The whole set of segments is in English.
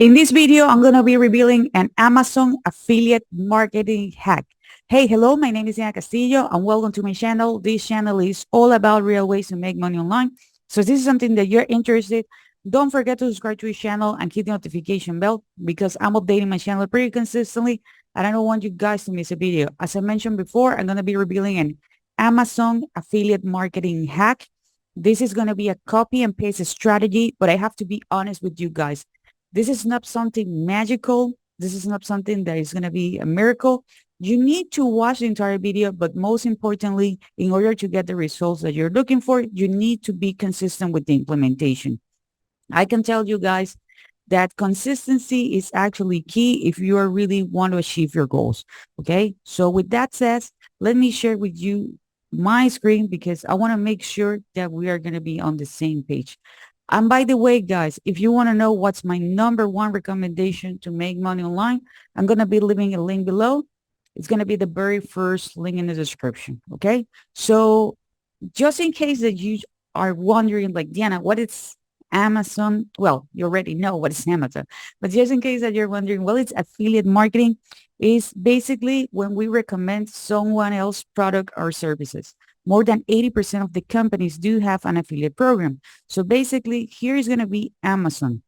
In this video, I'm going to be revealing an Amazon affiliate marketing hack. Hey, hello, my name is Diana Castillo and welcome to my channel. This channel is all about real ways to make money online. So if this is something that you're interested, don't forget to subscribe to this channel and hit the notification bell because I'm updating my channel pretty consistently and I don't want you guys to miss a video. As I mentioned before, I'm going to be revealing an Amazon affiliate marketing hack. This is going to be a copy and paste strategy, but I have to be honest with you guys. This is not something magical. This is not something that is going to be a miracle. You need to watch the entire video, but most importantly, in order to get the results that you're looking for, you need to be consistent with the implementation. I can tell you guys that consistency is actually key if you really want to achieve your goals. Okay. So with that said, let me share with you my screen because I want to make sure that we are going to be on the same page. And by the way, guys, if you want to know what's my number one recommendation to make money online, I'm going to be leaving a link below. It's going to be the very first link in the description. Okay. So just in case that you are wondering, like, Diana, what is Amazon? Well, you already know what is Amazon, but just in case that you're wondering, well, it's affiliate marketing is basically when we recommend someone else's product or services. More than 80% of the companies do have an affiliate program. So basically, here is going to be Amazon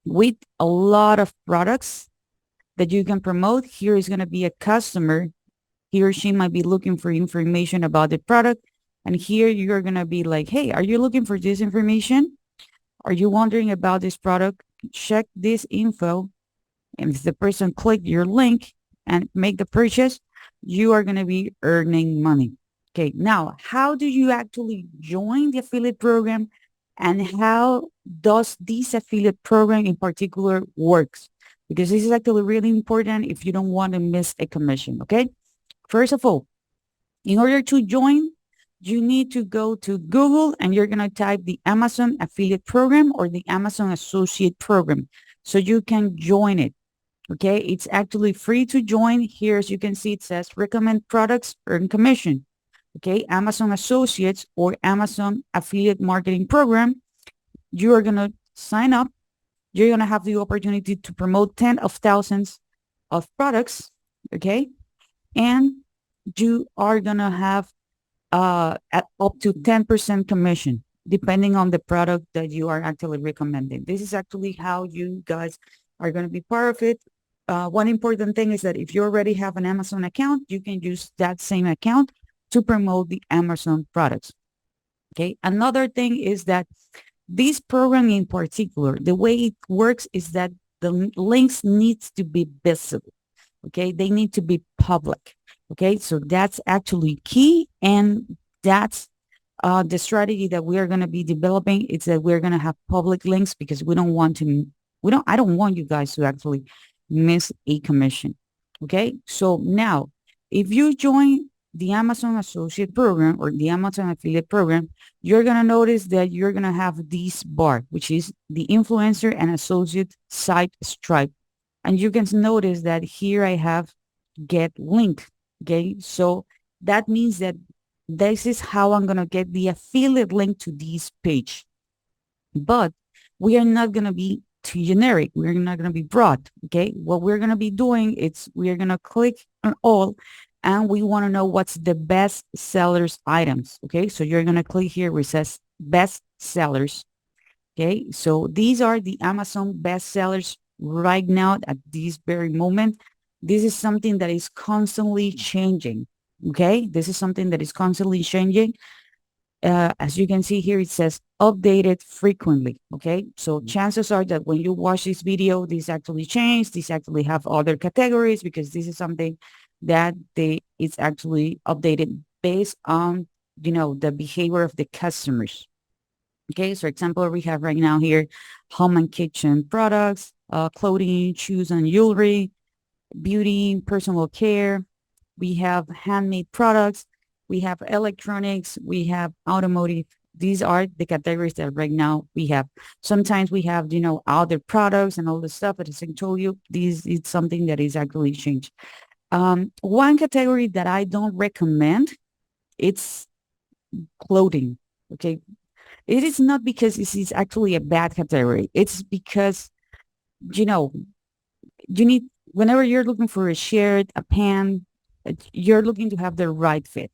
with a lot of products that you can promote. Here is going to be a customer. He or she might be looking for information about the product. And here you're going to be like, hey, are you looking for this information? Are you wondering about this product? Check this info. And if the person clicked your link and make the purchase, you are going to be earning money. Okay, now, how do you actually join the affiliate program and how does this affiliate program in particular works? Because this is actually really important if you don't want to miss a commission, okay? First of all, in order to join, you need to go to Google and you're going to type the Amazon affiliate program or the Amazon associate program so you can join it. Okay, it's actually free to join. Here, as you can see, it says recommend products, earn commission. Okay, Amazon Associates or Amazon Affiliate Marketing Program. You are going to sign up. You're going to have the opportunity to promote 10 of thousands of products. Okay, and you are going to have at up to 10% commission, depending on the product that you are actually recommending. This is actually how you guys are going to be part of it. One important thing is that if you already have an Amazon account, you can use that same account to promote the Amazon products. Okay. Another thing is that this program in particular, the way it works is that the links needs to be visible. Okay. They need to be public. Okay. So that's actually key. And that's the strategy that we are going to be developing. It's that we're going to have public links because I don't want you guys to actually miss a commission. Okay. So now if you join the Amazon Associate Program or the Amazon Affiliate Program, you're going to notice that you're going to have this bar, which is the Influencer and Associate Site Stripe. And you can notice that here I have get link. Okay. So that means that this is how I'm going to get the affiliate link to this page. But we are not going to be too generic. We're not going to be broad. Okay. What we're going to be doing is we are going to click on all and we want to know what's the best sellers items. Okay. So you're going to click here where it says best sellers. Okay. So these are the Amazon best sellers right now at this very moment. This is something that is constantly changing. Okay. This is something that is constantly changing. As you can see here, it says updated frequently. Okay. So chances are that when you watch this video, this actually changed. These actually have other categories because this is something that it's actually updated based on, the behavior of the customers. Okay. So for example, we have right now here, home and kitchen products, clothing, shoes and jewelry, beauty, personal care. We have handmade products. We have electronics. We have automotive. These are the categories that right now we have. Sometimes we have, other products and all the stuff. But as I told you, this is something that is actually changed. One category that I don't recommend, it's clothing. Okay. It is not because this is actually a bad category. It's because you know, you need, whenever you're looking for a shirt, a pant, you're looking to have the right fit.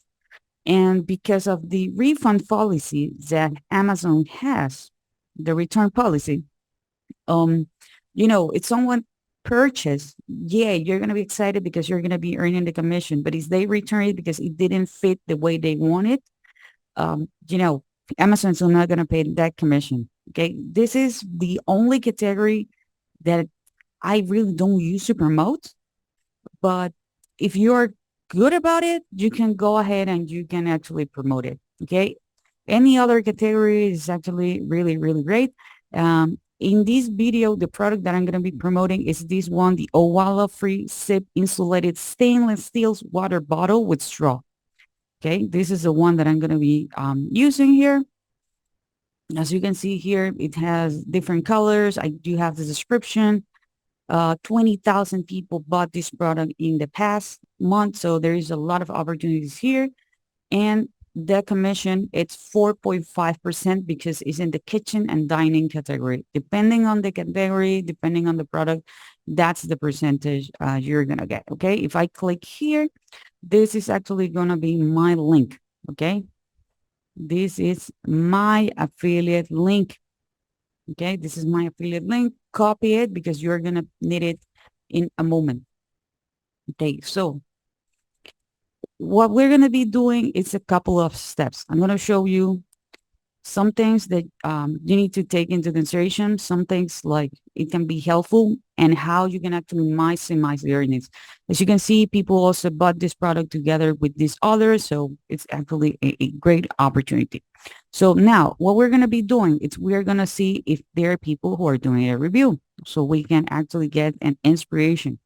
And because of the refund policy that Amazon has, the return policy, um, if someone purchase, yeah, you're gonna be excited because you're gonna be earning the commission. But if they return it because it didn't fit the way they wanted, um, you know, Amazon's not gonna pay that commission. Okay, this is the only category that I really don't use to promote. But if you're good about it, you can go ahead and you can actually promote it. Okay. Any other category is actually really, really great. In this video, the product that I'm going to be promoting is this one, the Owala Free Sip Insulated Stainless Steel Water Bottle with Straw. Okay. This is the one that I'm going to be using here. As you can see here, it has different colors. I do have the description. 20,000 people bought this product in the past month. So there is a lot of opportunities here. And the commission, it's 4.5% because it's in the kitchen and dining category. Depending on the category, depending on the product, that's the percentage you're going to get. Okay. If I click here, this is actually going to be my link. Okay. This is my affiliate link. Okay, this is my affiliate link. Copy it because you're going to need it in a moment. Okay, so what we're going to be doing is a couple of steps. I'm going to show you some things that you need to take into consideration, some things like it can be helpful and how you can actually maximize the earnings. As you can see, people also bought this product together with this other, so it's actually a great opportunity. So now what we're going to be doing is we're going to see if there are people who are doing a review so we can actually get an inspiration.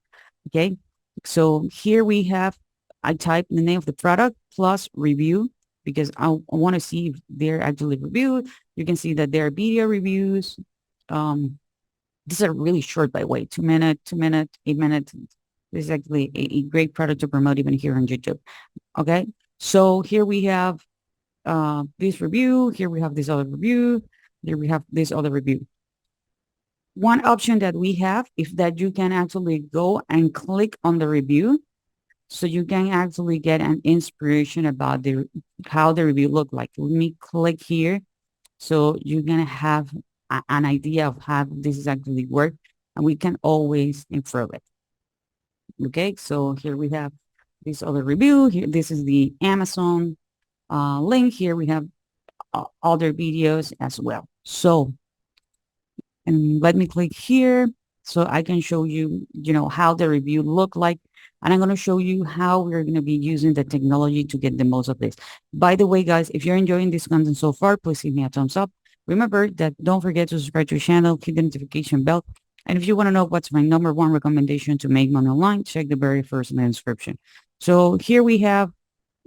Okay. So here we have, I type the name of the product plus review because I want to see if they're actually reviewed. You can see that there are video reviews. These are really short, by the way, 2 minute, 2 minute, 8 minutes. This is actually a great product to promote even here on YouTube. Okay. So here we have this review. Here we have this other review. Here we have this other review. One option that we have is that you can actually go and click on the review. So you can actually get an inspiration about how the review look like. Let me click here. So you're going to have an idea of how this is actually work, and we can always improve it. Okay. So here we have this other review here. This is the Amazon link. Here we have other videos as well. So, and let me click here so I can show you, how the review look like. And I'm going to show you how we're going to be using the technology to get the most of this. By the way, guys, if you're enjoying this content so far, please give me a thumbs up. Remember that don't forget to subscribe to the channel, hit the notification bell. And if you want to know what's my number one recommendation to make money online, check the very first in the description. So here we have,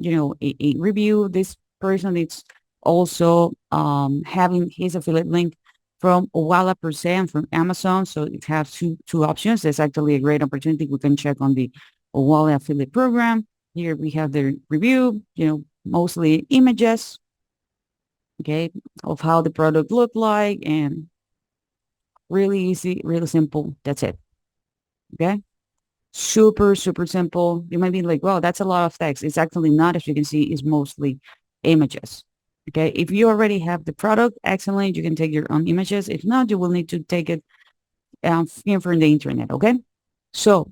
a review. This person is also having his affiliate link from Owala per se and from Amazon. So it has two options. There's actually a great opportunity. We can check on the Owala affiliate program. Here we have the review, mostly images, okay, of how the product looked like, and really easy, really simple. That's it. Okay. Super, super simple. You might be like, well, that's a lot of text. It's actually not, as you can see, it's mostly images. Okay. If you already have the product, excellent. You can take your own images. If not, you will need to take it from the internet. Okay. So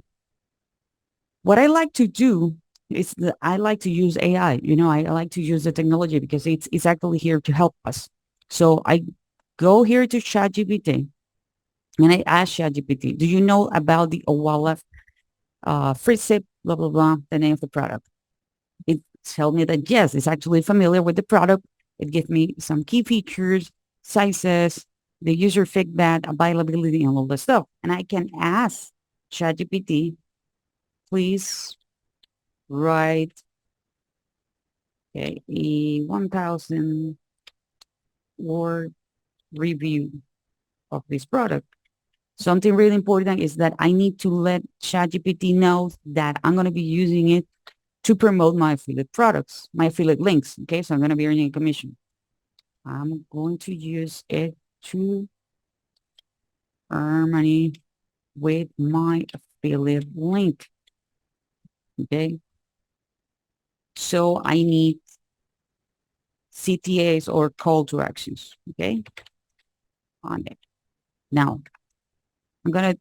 what I like to do is that I like to use AI. I like to use the technology because it's actually here to help us. So I go here to ChatGPT and I ask ChatGPT, do you know about the Owala free sip, blah, blah, blah, the name of the product? It tells me that, yes, it's actually familiar with the product. It gives me some key features, sizes, the user feedback, availability, and all the stuff. And I can ask ChatGPT, please write a 1,000 word review of this product. Something really important is that I need to let ChatGPT know that I'm going to be using it to promote my affiliate products, my affiliate links. Okay, so I'm going to be earning a commission. I'm going to use it to earn money with my affiliate link. Okay. So I need CTAs or call to actions. Okay. On it. Now I'm going to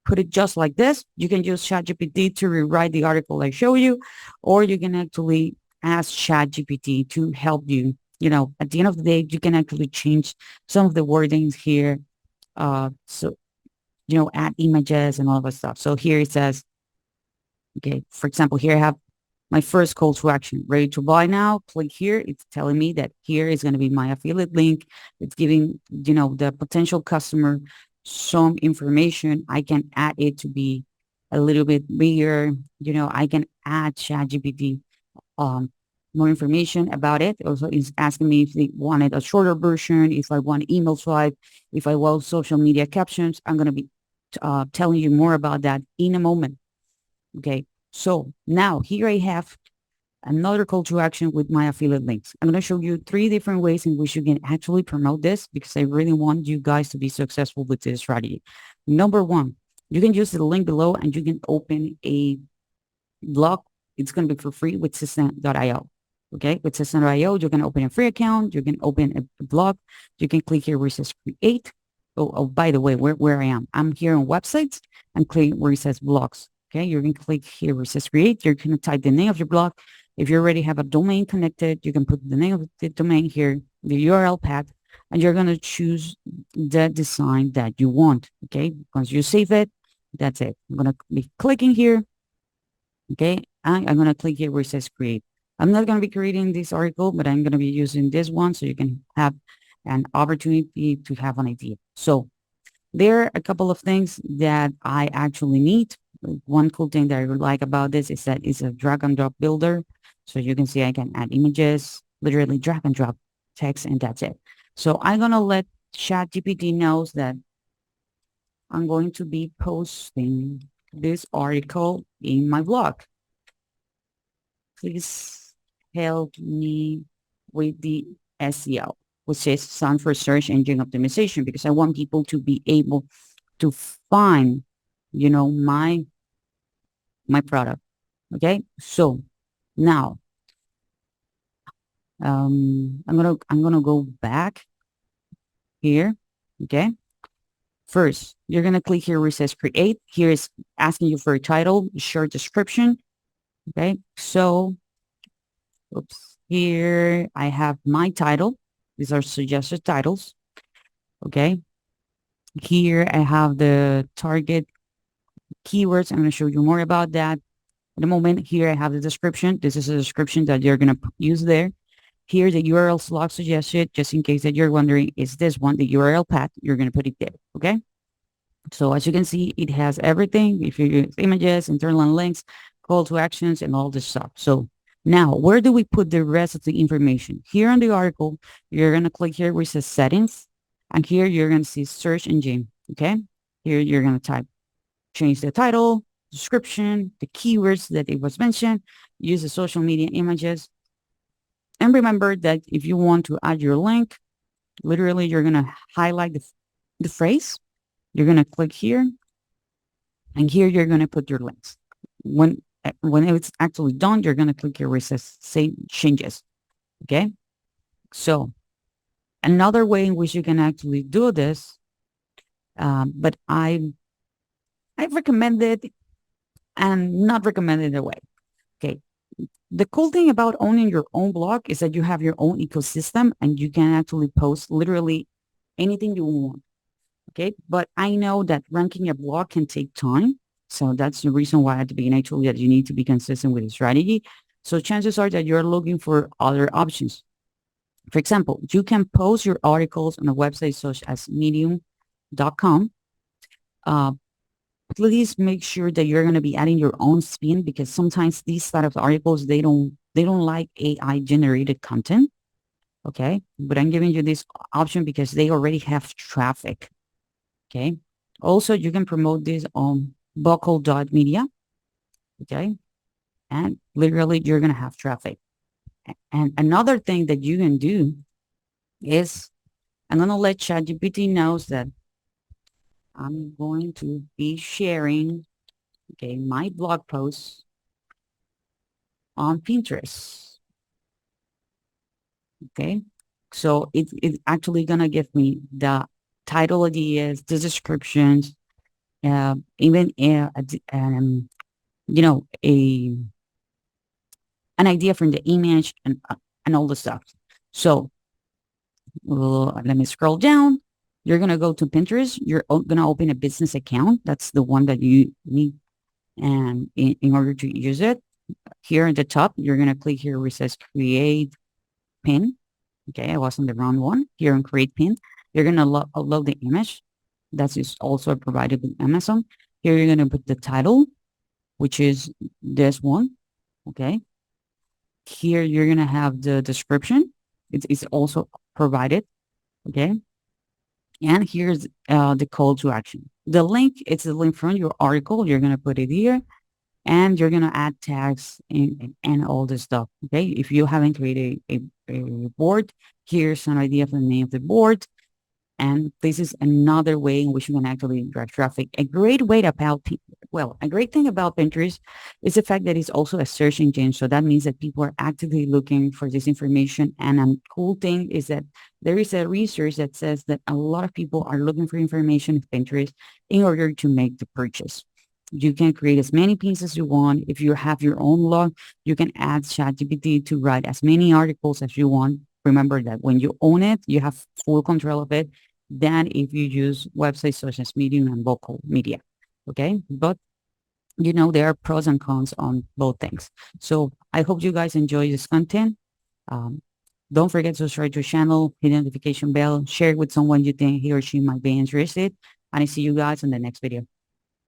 put it just like this. You can use ChatGPT to rewrite the article I show you, or you can actually ask ChatGPT to help you. You know, at the end of the day, you can actually change some of the wordings here. So, you know, add images and all that stuff. So here it says, okay, for example, here I have my first call to action, ready to buy now. Click here. It's telling me that here is going to be my affiliate link. It's giving, you know, the potential customer some information. I can add it to be a little bit bigger. You know, I can add ChatGPT more information about it. Also, it's asking me if they wanted a shorter version, if I want email swipe, if I want social media captions. I'm going to be telling you more about that in a moment. Okay. So now here I have another call to action with my affiliate links. I'm going to show you 3 different ways in which you can actually promote this because I really want you guys to be successful with this strategy. Number 1, you can use the link below and you can open a blog. It's going to be for free with System.io. Okay, with System.io, you can open a free account. You can open a blog. You can click here where it says create. Oh, by the way, where I am. I'm here on websites and click where it says blogs. Okay, you're going to click here where it says create. You're going to type the name of your blog. If you already have a domain connected, you can put the name of the domain here, the URL path, and you're going to choose the design that you want. Okay, once you save it, that's it. I'm going to be clicking here. Okay, I'm going to click here where it says create. I'm not going to be creating this article, but I'm going to be using this one so you can have an opportunity to have an idea. So there are a couple of things that I actually need. One cool thing that I would like about this is that it's a drag and drop builder. So you can see I can add images, literally drag and drop text, and that's it. So I'm going to let ChatGPT knows that I'm going to be posting this article in my blog. Please help me with the SEO, which is sound for search engine optimization, because I want people to be able to find, you know, my product. Okay. So now, I'm gonna go back here. Okay. First, you're gonna click here where it says create. Here is asking you for a title, short description. Okay. So, oops, here I have my title. These are suggested titles. Okay. Here I have the target keywords. I'm going to show you more about that in a moment. Here I have the description. This is a description that you're going to use there. Here, the URL slot suggested, just in case that you're wondering, is this one, the URL path? You're going to put it there. Okay. So as you can see, it has everything. If you use images, internal links, call to actions, and all this stuff. So now, where do we put the rest of the information? Here on the article, you're going to click here where it says settings. And here you're going to see search engine. Okay. Here you're going to type, change the title, description, the keywords that it was mentioned, use the social media images. And remember that if you want to add your link, literally you're going to highlight the phrase. You're going to click here. And here you're going to put your links. When it's actually done, you're going to click here where it says save changes. Okay. So another way in which you can actually do this, but I've recommended and not recommended a way. Okay. The cool thing about owning your own blog is that you have your own ecosystem and you can actually post literally anything you want. Okay. But I know that ranking a blog can take time. So that's the reason why at the beginning I told you that you need to be consistent with the strategy. So chances are that you're looking for other options. For example, you can post your articles on a website such as medium.com. Please make sure that you're going to be adding your own spin, because sometimes these type of articles, they don't like AI generated content. Okay. But I'm giving you this option because they already have traffic. Okay. Also, you can promote this on buckle.media. Okay. And literally you're going to have traffic. And another thing that you can do is, I'm going to let ChatGPT knows that I'm going to be sharing, okay, my blog posts on Pinterest. Okay, so it's actually gonna give me the title ideas, the descriptions, even you know, an idea from the image and all the stuff. So let me scroll down. You're gonna go to Pinterest. You're gonna open a business account. That's the one that you need, and in order to use it, here at the top, you're gonna click here where it says Create Pin. Okay, I was on the wrong one. Here on Create Pin, you're gonna upload the image. That is also provided with Amazon. Here you're gonna put the title, which is this one. Okay. Here you're gonna have the description. It's also provided. Okay. And here's the call to action. The link, it's the link from your article. You're gonna put it here, and you're gonna add tags and all this stuff. Okay. If you haven't created a board, here's an idea for the name of the board. And this is another way in which you can actually drive traffic. A great way about a great thing about Pinterest is the fact that it's also a search engine. So that means that people are actively looking for this information. And a cool thing is that there is a research that says that a lot of people are looking for information in Pinterest in order to make the purchase. You can create as many pins as you want. If you have your own blog, you can add ChatGPT to write as many articles as you want. Remember that when you own it, you have full control of it than if you use websites such as Medium and Vocal Media. Okay. But you know, there are pros and cons on both things. So I hope you guys enjoy this content. Um, don't forget to subscribe to the channel, hit the notification bell, share it with someone you think he or she might be interested. And I see you guys in the next video.